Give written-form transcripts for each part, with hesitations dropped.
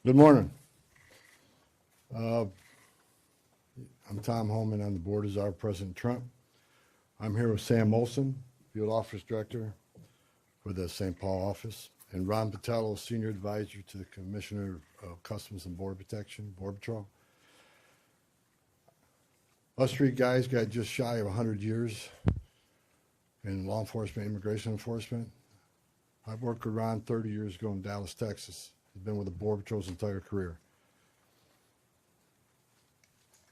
Good morning. I'm Tom Homan on the board as our President Trump. I'm here with Sam Olson, Field Office Director for the St. Paul office, and Ron Patello, Senior Advisor to the Commissioner of Customs and Border Protection, Border Patrol. Us three guys got just shy of 100 years in law enforcement, immigration enforcement. I've worked with Ron 30 years ago in Dallas, Texas. He's been with the Border Patrol's entire career.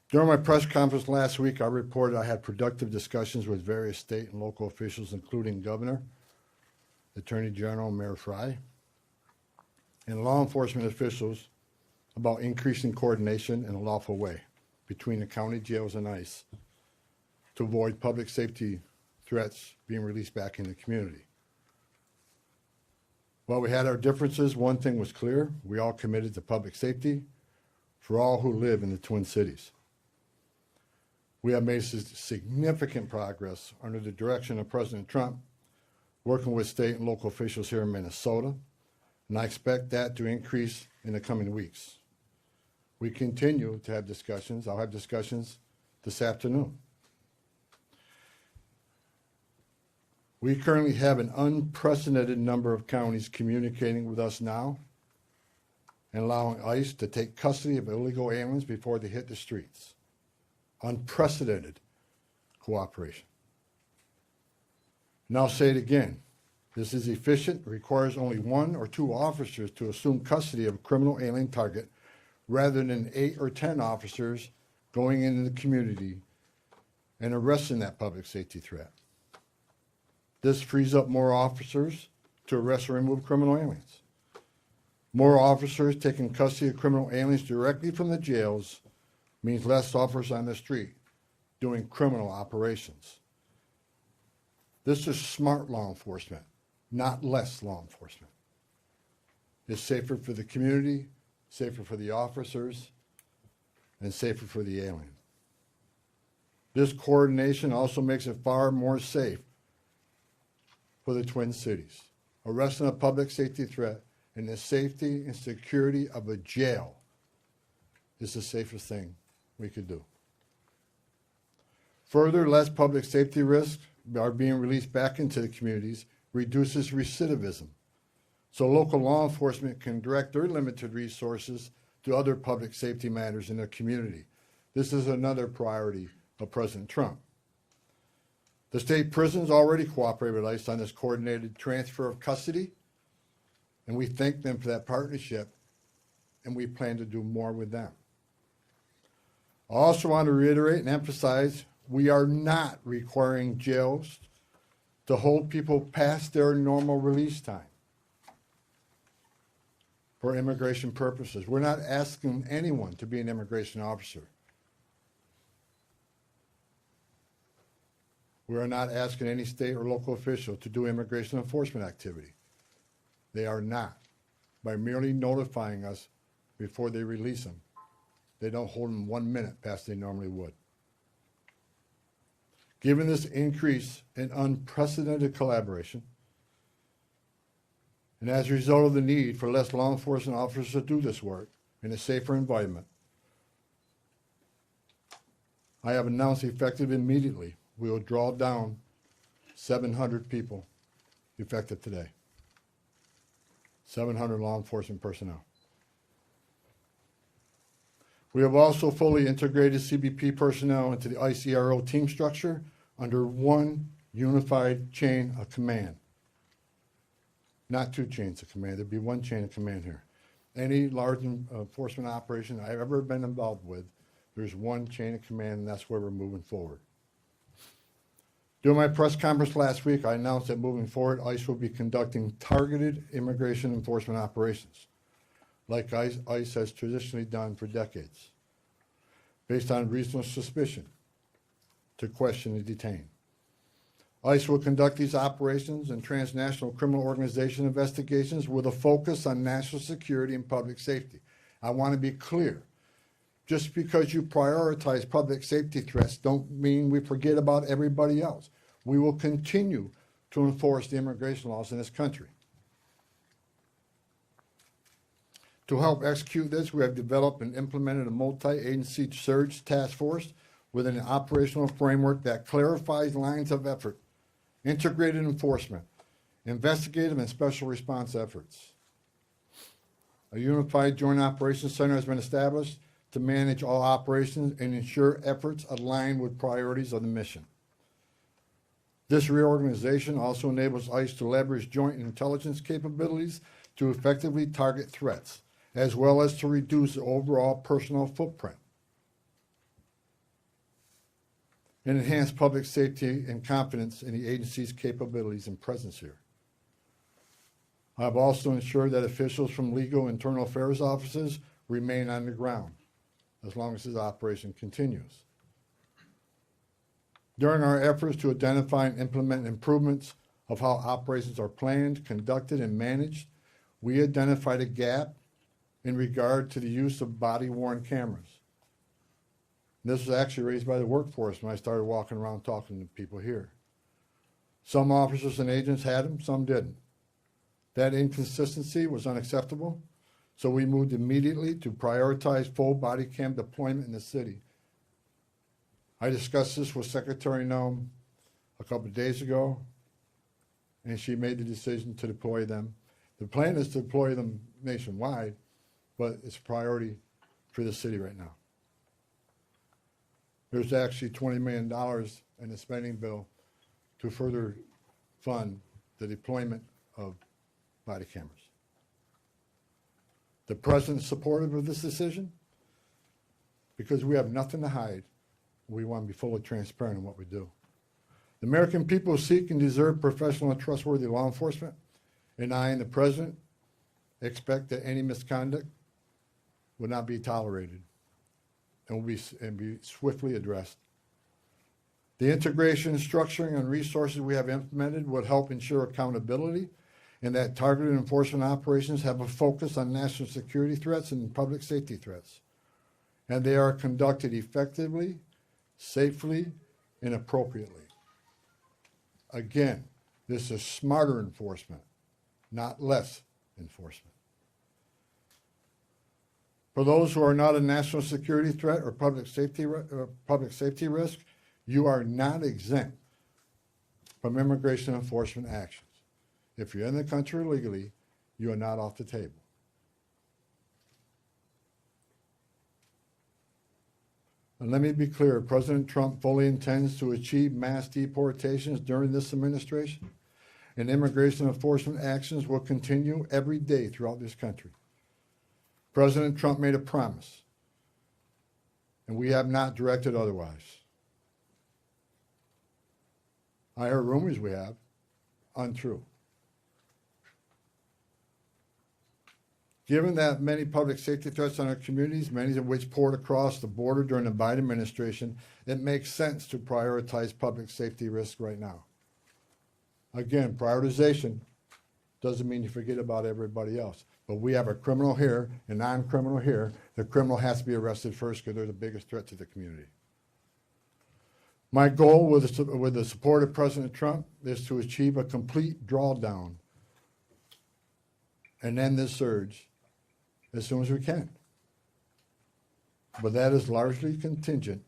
During my press conference last week, I reported I had productive discussions with various state and local officials, including Governor, Attorney General, Mayor Frey, and law enforcement officials about increasing coordination in a lawful way between the county jails and ICE to avoid public safety threats being released back in the community. While we had our differences, one thing was clear: we all committed to public safety for all who live in the Twin Cities. We have made significant progress under the direction of President Trump, working with state and local officials here in Minnesota, and I expect that to increase in the coming weeks. We continue to have discussions. I'll have discussions this afternoon. We currently have an unprecedented number of counties communicating with us now and allowing ICE to take custody of illegal aliens before they hit the streets. Unprecedented cooperation. And I'll say it again. This is efficient, requires only 1 or 2 officers to assume custody of a criminal alien target rather than 8 or 10 officers going into the community and arresting that public safety threat. This frees up more officers to arrest or remove criminal aliens. More officers taking custody of criminal aliens directly from the jails means less officers on the street doing criminal operations. This is smart law enforcement, not less law enforcement. It's safer for the community, safer for the officers, and safer for the alien. This coordination also makes it far more safe for the Twin Cities. Arresting a public safety threat in the safety and security of a jail is the safest thing we could do. Further, less public safety risks are being released back into the communities, reduces recidivism, so local law enforcement can direct their limited resources to other public safety matters in their community. This is another priority of President Trump. The state prisons already cooperate with ICE on this coordinated transfer of custody, and we thank them for that partnership, and we plan to do more with them. I also want to reiterate and emphasize we are not requiring jails to hold people past their normal release time for immigration purposes. We're not asking anyone to be an immigration officer. We are not asking any state or local official to do immigration enforcement activity. They are not. By merely notifying us before they release them, they don't hold them 1 minute past they normally would. Given this increase in unprecedented collaboration, and as a result of the need for less law enforcement officers to do this work in a safer environment, I have announced effective immediately we will draw down 700 people effective today. 700 law enforcement personnel. We have also fully integrated CBP personnel into the ICRO team structure under one unified chain of command. Not 2 chains of command, there'd be 1 chain of command here. Any large enforcement operation I've ever been involved with, there's 1 chain of command, and that's where we're moving forward. During my press conference last week, I announced that moving forward, ICE will be conducting targeted immigration enforcement operations, like ICE has traditionally done for decades, based on reasonable suspicion to question and detain. ICE will conduct these operations and transnational criminal organization investigations with a focus on national security and public safety. I want to be clear. Just because you prioritize public safety threats don't mean we forget about everybody else. We will continue to enforce the immigration laws in this country. To help execute this, we have developed and implemented a multi-agency surge task force with an operational framework that clarifies lines of effort, integrated enforcement, investigative and special response efforts. A unified joint operations center has been established to manage all operations and ensure efforts align with priorities of the mission. This reorganization also enables ICE to leverage joint intelligence capabilities to effectively target threats, as well as to reduce the overall personnel footprint and enhance public safety and confidence in the agency's capabilities and presence here. I've also ensured that officials from legal internal affairs offices remain on the ground as long as this operation continues. During our efforts to identify and implement improvements of how operations are planned, conducted, and managed, we identified a gap in regard to the use of body-worn cameras. This was actually raised by the workforce when I started walking around talking to people here. Some officers and agents had them, some didn't. That inconsistency was unacceptable, so we moved immediately to prioritize full body cam deployment in the city. I discussed this with Secretary Noem a couple of days ago, and she made the decision to deploy them. The plan is to deploy them nationwide, but it's a priority for the city right now. There's actually $20 million in the spending bill to further fund the deployment of body cameras. The President's supportive of this decision because we have nothing to hide. We want to be fully transparent in what we do. The American people seek and deserve professional and trustworthy law enforcement, and I and the President expect that any misconduct will not be tolerated and will be swiftly addressed. The integration, structuring, and resources we have implemented would help ensure accountability and that targeted enforcement operations have a focus on national security threats and public safety threats, and they are conducted effectively, safely, and appropriately. Again, this is smarter enforcement, not less enforcement. For those who are not a national security threat or public safety risk, you are not exempt from immigration enforcement actions. If you're in the country illegally, you are not off the table. And let me be clear, President Trump fully intends to achieve mass deportations during this administration, and immigration enforcement actions will continue every day throughout this country. President Trump made a promise, and we have not directed otherwise. I heard rumors we have, untrue. Given that many public safety threats on our communities, many of which poured across the border during the Biden administration, it makes sense to prioritize public safety risks right now. Again, prioritization doesn't mean you forget about everybody else. But we have a criminal here, a non-criminal here. The criminal has to be arrested first because they're the biggest threat to the community. My goal with the support of President Trump is to achieve a complete drawdown and end this surge as soon as we can. But that is largely contingent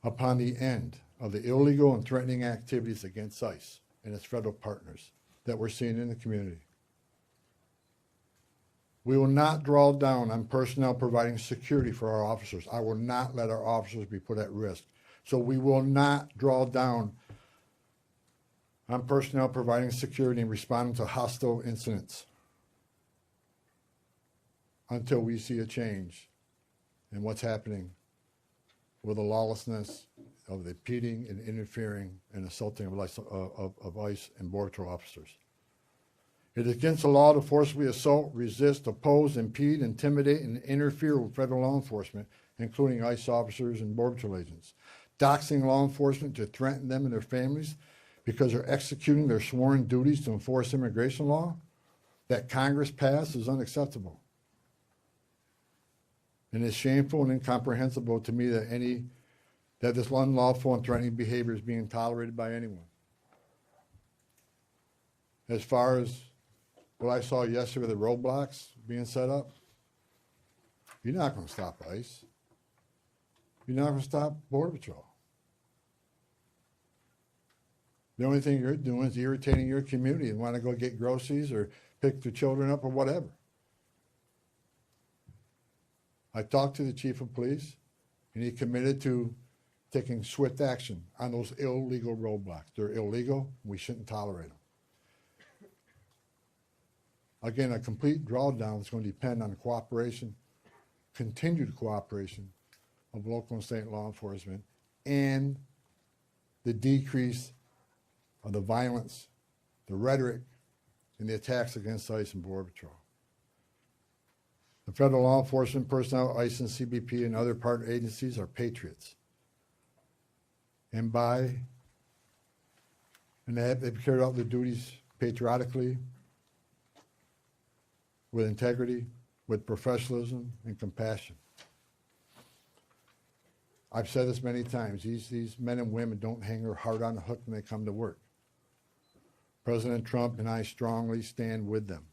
upon the end of the illegal and threatening activities against ICE and its federal partners that we're seeing in the community. We will not draw down on personnel providing security for our officers. I will not let our officers be put at risk. So we will not draw down on personnel providing security and responding to hostile incidents until we see a change in what's happening with the lawlessness of the impeding and interfering and assaulting of ICE and Border Patrol officers. It is against the law to forcibly assault, resist, oppose, impede, intimidate, and interfere with federal law enforcement, including ICE officers and Border Patrol agents. Doxing law enforcement to threaten them and their families because they're executing their sworn duties to enforce immigration law that Congress passed is unacceptable. And it's shameful and incomprehensible to me that this unlawful and threatening behavior is being tolerated by anyone. As far as what I saw yesterday, the roadblocks being set up, You're not going to stop ICE. You're not going to stop Border Patrol. The only thing you're doing is irritating your community and want to go get groceries or pick their children up or whatever. I talked to the chief of police, and he committed to taking swift action on those illegal roadblocks. They're illegal. We shouldn't tolerate them. Again, a complete drawdown is going to depend on the cooperation, continued cooperation of local and state law enforcement, and the decrease of the violence, the rhetoric, and the attacks against ICE and Border Patrol. The federal law enforcement personnel, ICE and CBP, and other partner agencies are patriots. And they've carried out their duties patriotically, with integrity, with professionalism, and compassion. I've said this many times, these men and women don't hang their heart on the hook when they come to work. President Trump and I strongly stand with them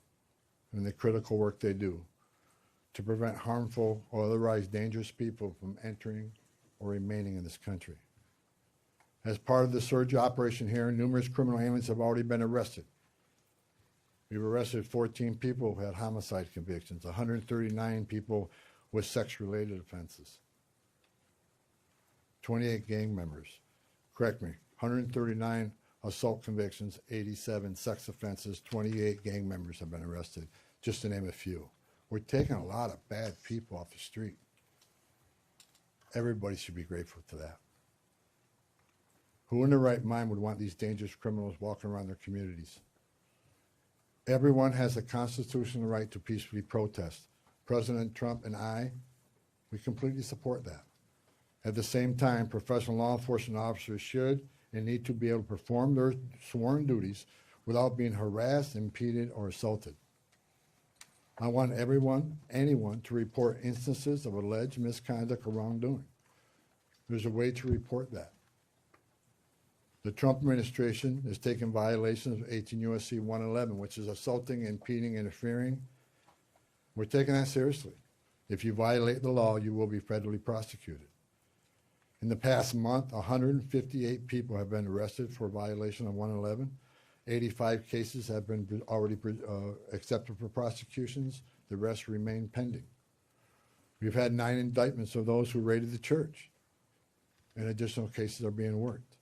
in the critical work they do to prevent harmful or otherwise dangerous people from entering or remaining in this country. As part of the surge operation here, numerous criminal aliens have already been arrested. We've arrested 14 people who had homicide convictions, 139 people with sex-related offenses, 28 gang members. Correct me, 139 assault convictions, 87 sex offenses, 28 gang members have been arrested, just to name a few. We're taking a lot of bad people off the street. Everybody should be grateful to that. Who in their right mind would want these dangerous criminals walking around their communities? Everyone has a constitutional right to peacefully protest. President Trump and I, we completely support that. At the same time, professional law enforcement officers should and need to be able to perform their sworn duties without being harassed, impeded, or assaulted. I want anyone to report instances of alleged misconduct or wrongdoing. There's a way to report that. The Trump administration is taking violations of 18 U.S.C. 111, which is assaulting, impeding, interfering. We're taking that seriously. If you violate the law, you will be federally prosecuted. In the past month, 158 people have been arrested for violation of 111. 85 cases have been already accepted for prosecutions. The rest remain pending. We've had 9 indictments of those who raided the church, and additional cases are being worked.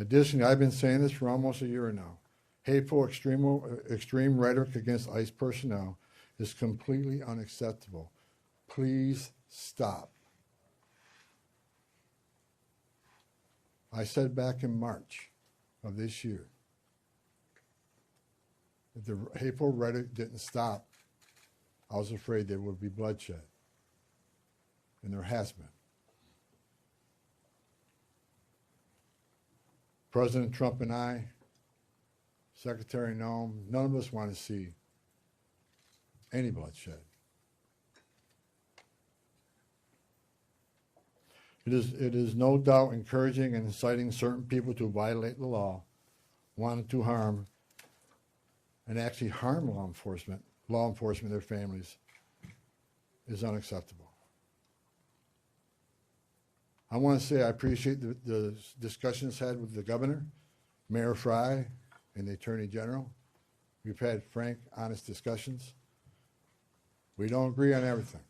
Additionally, I've been saying this for almost a year now. Hateful, extreme rhetoric against ICE personnel is completely unacceptable. Please stop. I said back in March of this year, if the hateful rhetoric didn't stop, I was afraid there would be bloodshed. And there has been. President Trump and I, Secretary Noem, none of us want to see any bloodshed. It is no doubt encouraging and inciting certain people to violate the law, wanting to harm, and actually harm law enforcement, their families, is unacceptable. I want to say I appreciate the discussions had with the governor, Mayor Fry, and the Attorney General. We've had frank, honest discussions. We don't agree on everything,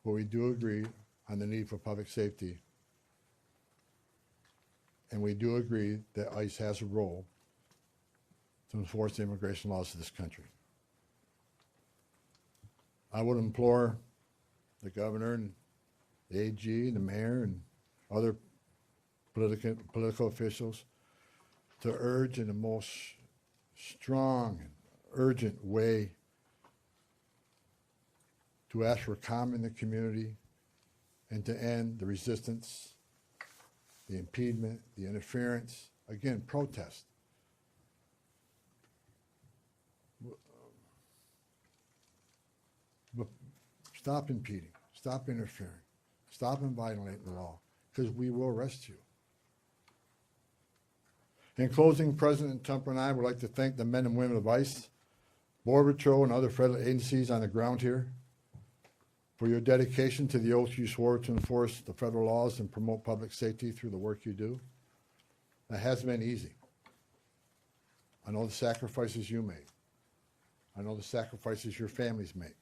but we do agree on the need for public safety. And we do agree that ICE has a role to enforce the immigration laws of this country. I would implore the governor and the AG and the mayor and other political officials to urge in the most strong and urgent way to ask for calm in the community and to end the resistance, the impediment, the interference, again, protest. But stop impeding, stop interfering, stop violating the law, because we will arrest you. In closing, President Trump and I would like to thank the men and women of ICE, Border Patrol and other federal agencies on the ground here, for your dedication to the oath you swore to enforce the federal laws and promote public safety through the work you do. That hasn't been easy. I know the sacrifices you made. I know the sacrifices your families make.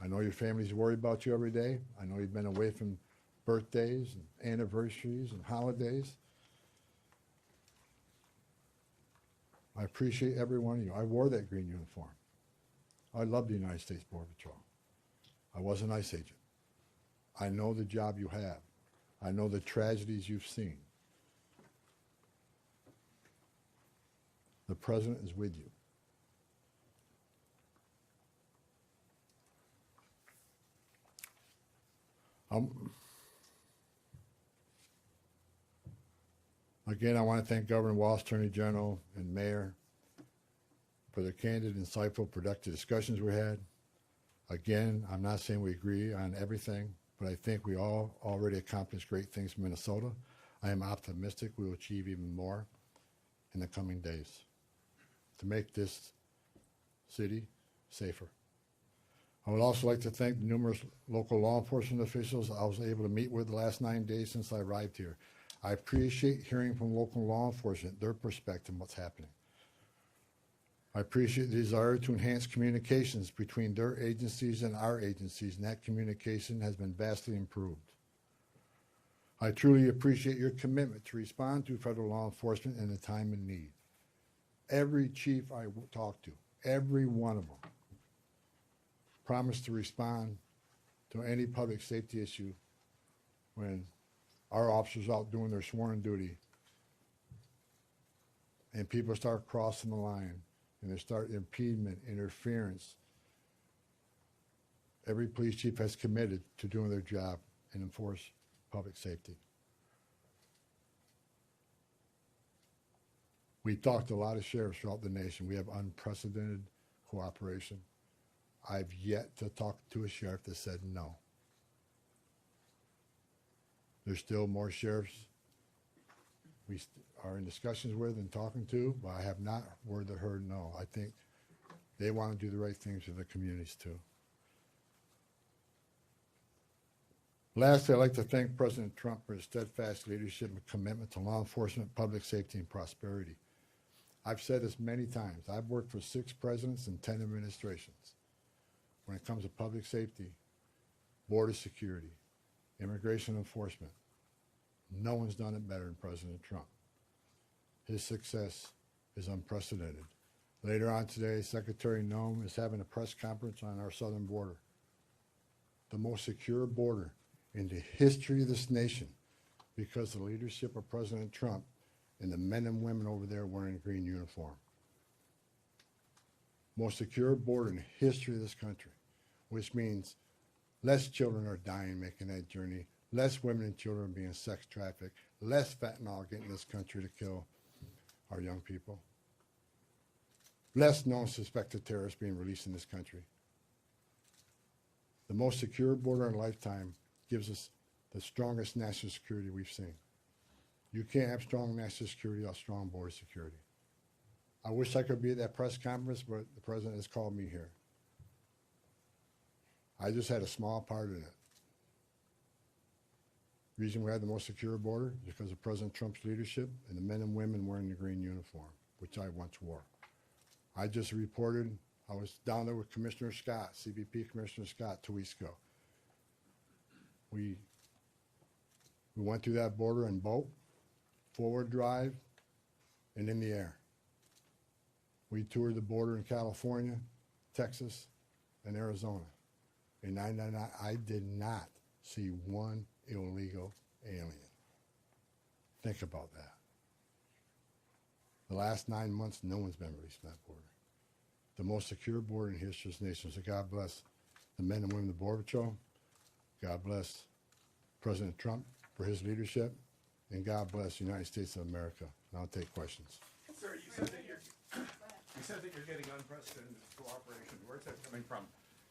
I know your families worry about you every day. I know you've been away from birthdays and anniversaries and holidays. I appreciate every one of you. I wore that green uniform. I love the United States Border Patrol. I was an ICE agent. I know the job you have. I know the tragedies you've seen. The President is with you. Again, I want to thank Governor Walz, Attorney General, and Mayor for the candid, insightful, productive discussions we had. Again, I'm not saying we agree on everything, but I think we all already accomplished great things in Minnesota. I am optimistic we will achieve even more in the coming days to make this city safer. I would also like to thank the numerous local law enforcement officials I was able to meet with the last 9 days since I arrived here. I appreciate hearing from local law enforcement, their perspective on what's happening. I appreciate the desire to enhance communications between their agencies and our agencies, and that communication has been vastly improved. I truly appreciate your commitment to respond to federal law enforcement in a time of need. Every chief I talked to, every one of them, promised to respond to any public safety issue when our officers out doing their sworn duty and people start crossing the line and they start impediment, interference. Every police chief has committed to doing their job and enforce public safety. We talked to a lot of sheriffs throughout the nation. We have unprecedented cooperation. I've yet to talk to a sheriff that said no. There's still more sheriffs we are in discussions with and talking to, but I have not word that heard no. I think they want to do the right things for their communities too. Lastly, I'd like to thank President Trump for his steadfast leadership and commitment to law enforcement, public safety, and prosperity. I've said this many times. I've worked for 6 presidents and 10 administrations. When it comes to public safety, border security, immigration enforcement, no one's done it better than President Trump. His success is unprecedented. Later on today, Secretary Noem is having a press conference on our southern border, the most secure border in the history of this nation, because of the leadership of President Trump and the men and women over there wearing a green uniform. Most secure border in the history of this country, which means less children are dying making that journey, less women and children being sex trafficked, less fentanyl getting this country to kill our young people, less known suspected terrorists being released in this country. The most secure border in a lifetime gives us the strongest national security we've seen. You can't have strong national security without strong border security. I wish I could be at that press conference, but the president has called me here. I just had a small part in it. The reason we had the most secure border is because of President Trump's leadership and the men and women wearing the green uniform, which I once wore. I just reported, I was down there with Commissioner Scott, CBP Commissioner Scott, 2 weeks ago. We went through that border in boat, forward drive, and in the air. We toured the border in California, Texas, and Arizona. And I did not see one illegal alien. Think about that. The last 9 months, no one's been released from that border. The most secure border in history of this nation. So God bless the men and women of the Border Patrol. God bless President Trump for his leadership. And God bless the United States of America. And I'll take questions. Sir, you said that you're getting unprecedented cooperation. Where's that coming from?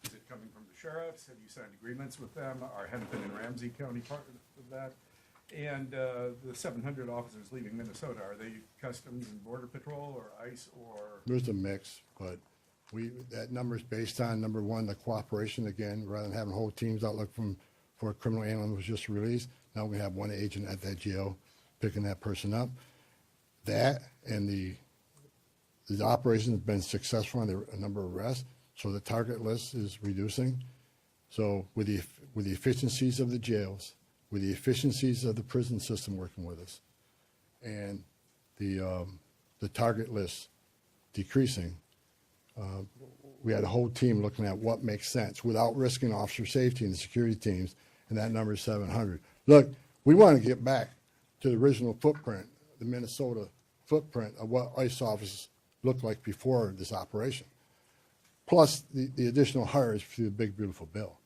Is it coming from the sheriffs? Have you signed agreements with them? Are Hennepin and Ramsey County part of that? And the 700 officers leaving Minnesota, are they Customs and Border Patrol or ICE or? There's a mix, but that number is based on, number one, the cooperation again, rather than having whole teams out looking for a criminal alien was just released. Now we have one agent at that jail picking that person up. That and the operation has been successful on a number of arrests, so the target list is reducing. So with the efficiencies of the jails, with the efficiencies of the prison system working with us, and the target list decreasing, we had a whole team looking at what makes sense without risking officer safety and the security teams, and that number is 700. Look, we want to get back to the original footprint, the Minnesota footprint of what ICE officers looked like before this operation, plus the additional hires through the big, beautiful bill.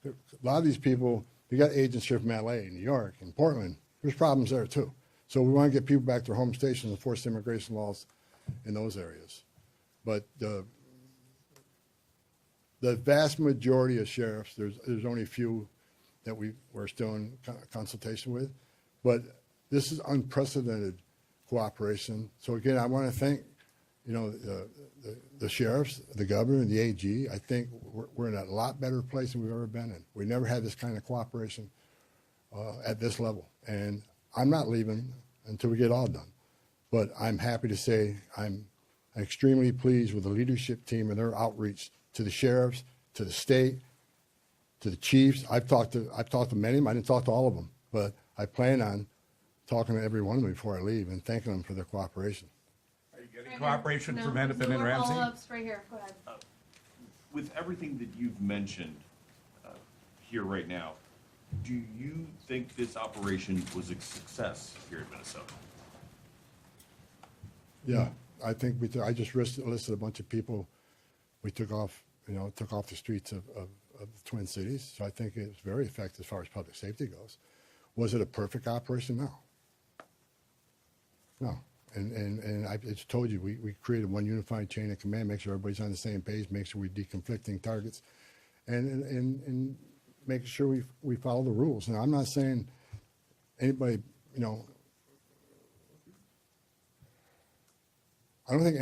A lot of these people, you got agents here from LA, New York, and Portland. There's problems there too. So we want to get people back to their home stations and enforce immigration laws in those areas. But the vast majority of sheriffs, there's only a few that we're still in consultation with, but this is unprecedented cooperation. So again, I want to thank, the sheriffs, the governor, and the AG. I think we're in a lot better place than we've ever been in. We never had this kind of cooperation at this level, and I'm not leaving until we get all done. But I'm happy to say I'm extremely pleased with the leadership team and their outreach to the sheriffs, to the state, to the chiefs. I've talked to many of them. I didn't talk to all of them, but I plan on talking to every one of them before I leave and thanking them for their cooperation. Are you getting cooperation from Hennepin and Ramsey? Follow-ups right here. Go ahead. With everything that you've mentioned here right now, do you think this operation was a success here in Minnesota? Yeah, I think I just listed a bunch of people we took off the streets of the Twin Cities. So I think it was very effective as far as public safety goes. Was it a perfect operation? No. No. And I just told you, we created one unified chain of command, make sure everybody's on the same page, make sure we're deconflicting targets, and making sure we follow the rules. Now, I'm not saying anybody, I don't think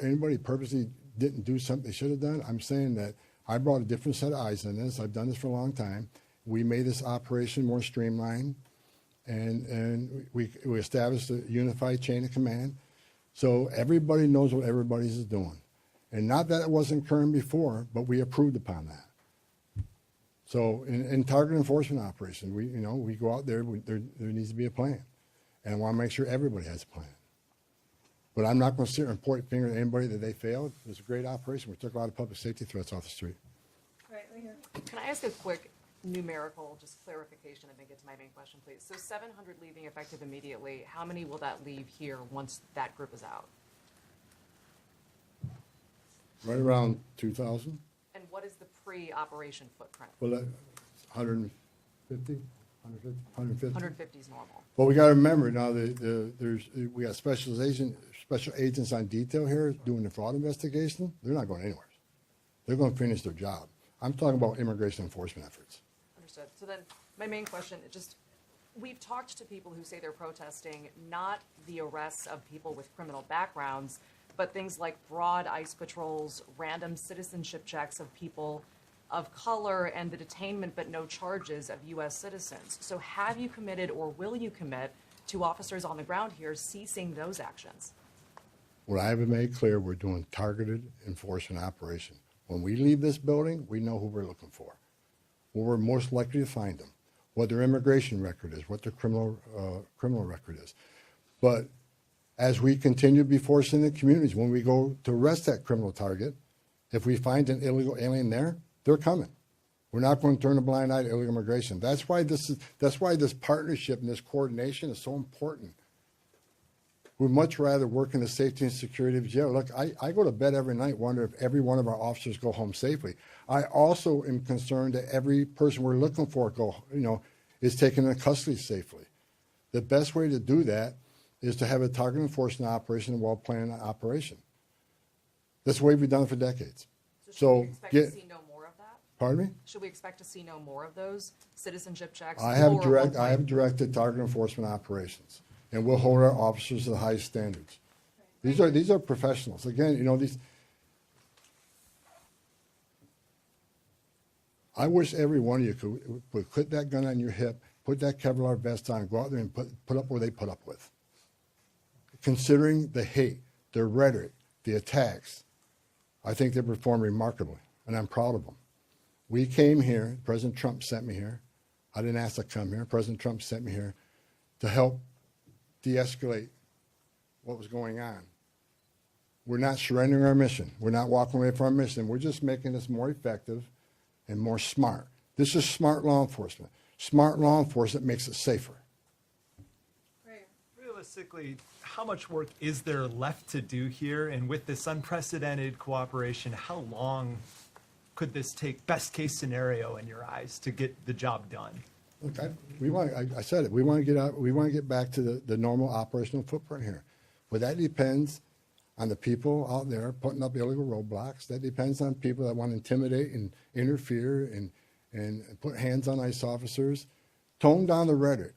anybody purposely didn't do something they should have done. I'm saying that I brought a different set of eyes on this. I've done this for a long time. We made this operation more streamlined, and we established a unified chain of command, so everybody knows what everybody's is doing. And not that it wasn't current before, but we approved upon that. So in target enforcement operations, we go out there, there needs to be a plan. And I want to make sure everybody has a plan. But I'm not going to sit here and point a finger at anybody that they failed. It was a great operation. We took a lot of public safety threats off the street. Right here. Can I ask a quick numerical, just clarification, and then get to my main question, please? So 700 leaving effective immediately. How many will that leave here once that group is out? Right around 2,000. And what is the pre-operation footprint? Well, 150, 150. 150 is normal. Well, we got to remember now, we got special agents on detail here doing the fraud investigation. They're not going anywhere. They're going to finish their job. I'm talking about immigration enforcement efforts. Understood. So then my main question, we've talked to people who say they're protesting not the arrests of people with criminal backgrounds, but things like broad ICE patrols, random citizenship checks of people of color, and the detainment but no charges of U.S. citizens. So have you committed or will you commit to officers on the ground here ceasing those actions? What I have made clear, we're doing targeted enforcement operation. When we leave this building, we know who we're looking for, where we're most likely to find them, what their immigration record is, what their criminal record is. But as we continue to be forced in the communities, when we go to arrest that criminal target, if we find an illegal alien there, they're coming. We're not going to turn a blind eye to illegal immigration. That's why this partnership and this coordination is so important. We'd much rather work in the safety and security of jail. Look, I go to bed every night wondering if every one of our officers go home safely. I also am concerned that every person we're looking for is taken into custody safely. The best way to do that is to have a target enforcement operation, a well-planned operation. That's the way we've done it for decades. So should we expect to see no more of that? Pardon me? Should we expect to see no more of those citizenship checks? I have or one I have time? directed target enforcement operations, and we'll hold our officers to the highest standards. These are professionals. Again, you know, I wish every one of you could put that gun on your hip, put that Kevlar vest on, and go out there and put up what they put up with. Considering the hate, the rhetoric, the attacks, I think they performed remarkably, and I'm proud of them. We came here, President Trump sent me here. I didn't ask to come here. President Trump sent me here to help de-escalate what was going on. We're not surrendering our mission. We're not walking away from our mission. We're just making this more effective and more smart. This is smart law enforcement. Smart law enforcement makes it safer. Right. Realistically, how much work is there left to do here? And with this unprecedented cooperation, how long could this take, best case scenario in your eyes, to get the job done? Look, I said it. We want to get out. We want to get back to the normal operational footprint here, but that depends on the people out there putting up illegal roadblocks. That depends on people that want to intimidate and interfere and put hands on ICE officers. Tone down the rhetoric.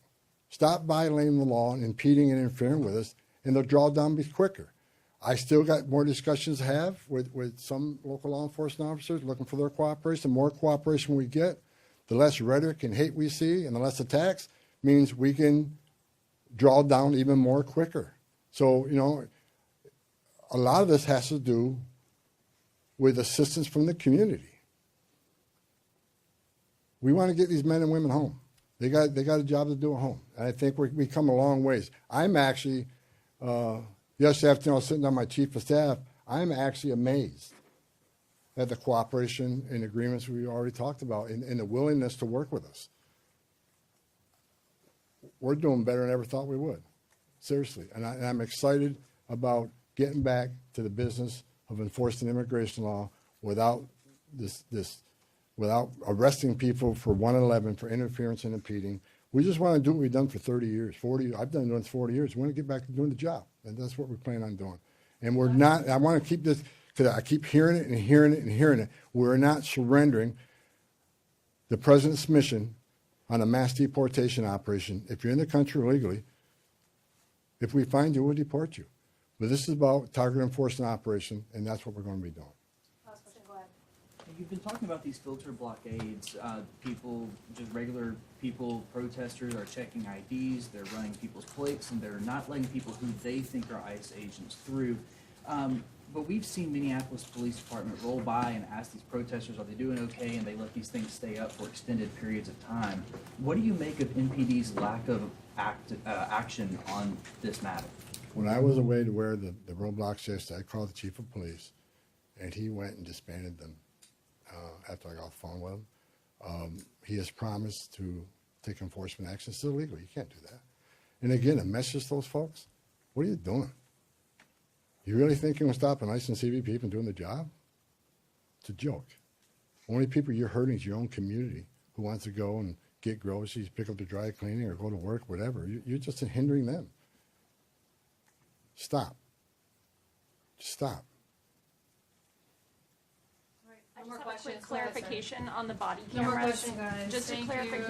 Stop violating the law and impeding and interfering with us, and they'll draw down quicker. I still got more discussions to have with some local law enforcement officers looking for their cooperation. The more cooperation we get, the less rhetoric and hate we see, and the less attacks means we can draw down even more quicker. So, you know, a lot of this has to do with assistance from the community. We want to get these men and women home. They got a job to do at home, and I think we come a long ways. I'm actually, yesterday afternoon I was sitting down with my chief of staff. I'm actually amazed at the cooperation and agreements we already talked about and the willingness to work with us. We're doing better than I ever thought we would, seriously. And I'm excited about getting back to the business of enforcing immigration law without without arresting people for 111 for interference and impeding. We just want to do what we've done for 30 years, 40. I've done it for 40 years. We want to get back to doing the job, and that's what we plan on doing. And we're not. I want to keep this because I keep hearing it and hearing it and hearing it. We're not surrendering the president's mission on a mass deportation operation. If you're in the country illegally, if we find you, we'll deport you. But this is about target enforcement operation, and that's what we're going to be doing. Last question, go ahead. You've been talking about these filter blockades. People, just regular people, protesters are checking IDs, they're running people's plates, and they're not letting people who they think are ICE agents through. But we've seen Minneapolis Police Department roll by and ask these protesters, are they doing okay? And they let these things stay up for extended periods of time. What do you make of NPD's lack of action on this matter? When I was away to wear the roadblocks yesterday, I called the chief of police, and he went and disbanded them after I got off the phone with him. He has promised to take enforcement action. It's illegal. You can't do that. And again, a message to those folks, what are you doing? You really think you're going to stop an ICE and CBP from doing the job? It's a joke. Only people you're hurting is your own community who wants to go and get groceries, pick up the dry cleaning, or go to work, whatever. You're just hindering them. Stop. Just stop. All right, I no more just have a quick questions. Go ahead, sir. clarification on the body No more cameras. questions, guys. Just a Thank you. clarification.